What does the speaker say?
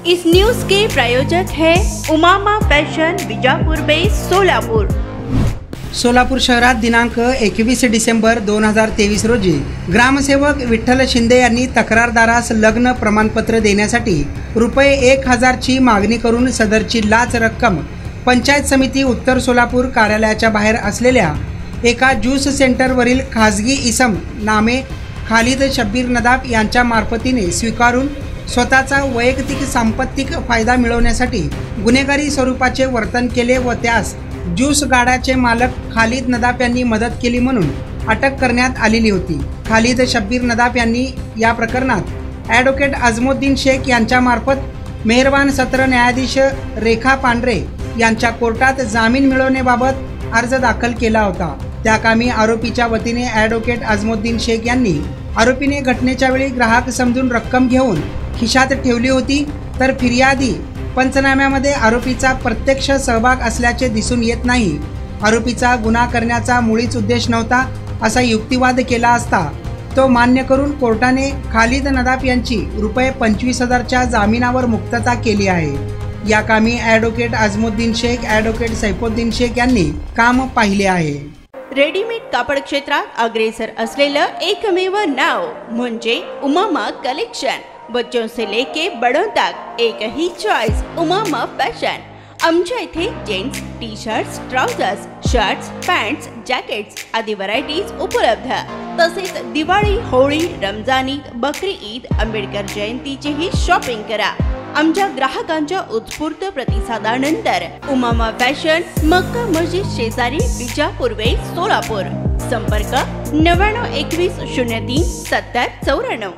इस news के प्रायोजक है Umama fashion Bijapur base Solapur. Solapur शहरात दिनांक 21 डिसेंबर 2023 रोजी ग्रामसेवक विठ्ठल शिंदे यांनी तक्रारदारास लग्न प्रमाणपत्र देण्यासाठी ₹1000 ची मागणी करून सदरची लाच रक्कम पंचायत समिती उत्तर सोलापूर कार्यालयाच्या बाहेर असलेल्या एका ज्यूस सेंटरवरील खाजगी इसम नामे खालिद शब्बीर नदाफ यांच्या मार्फतीने स्वीकारून स्वतःचा वैयक्तिक सांपत्तिक फायदा मिळवण्यासाठी गुन्हेगारी स्वरूपाचे वर्तन केले व त्यास ज्यूस गाड्याचे मालक खालिद नदाफ यांनी मदत केली म्हणून अटक करण्यात आलेली होती। खालिद शब्बीर नदाफ यांनी या प्रकरणात ॲडव्होकेट अजमुद्दीन शेख यांच्या मार्फत मेहरबान सत्र न्यायाधीश रेखा पांढरे यांच्या कोर्टात जामीन मिळवण्याबाबत अर्ज दाखल केला होता। त्या कामी आरोपीच्या वतीने ॲडव्होकेट अजमुद्दीन शेख यांनी आरोपीने घटनेच्या वेळी ग्राहक समजून रक्कम घेऊन खिशात ठेवली होती, तर फिर्यादी पंचनाम्यामध्ये आरोपीचा प्रत्यक्ष सहभाग असल्याचे दिसून येत नाही। आरोपीचा गुन्हा करण्याचा मुळीच उद्देश नव्हता असा युक्तिवाद केला असता तो मान्य करून कोर्टाने खालिद नदाफ यांची ₹25,000 च्या जामिनावर मुक्तता केली आहे। या कामी ॲडव्होकेट अजमुद्दीन शेख, ॲडव्होकेट सैफुद्दीन शेख यांनी काम पाहिले आहे। रेडीमेड कापड क्षेत्रात अग्रेसर असलेलं एकमेव नाव म्हणजे उमामा कलेक्शन। बच्चों से लेके बड़ों तक एक ही चॉइस, उमामा फैशन। आमच्या इथे gents T shirts, trousers, shirts, pants, jackets आदी व्हरायटीज उपलब्ध। तसेच दिवाळी, होळी, रमजान ईद, बकरी ईद, आंबेडकर जयंतीचीही शॉपिंग करा। आमच्या ग्राहकांच्या उत्स्फूर्त प्रतिसादानंतर उमामा फॅशन मक्का मस्जिद शेजारी बीजापुर वेस्ट सोलापूर। संपर्क 9921 03 7094।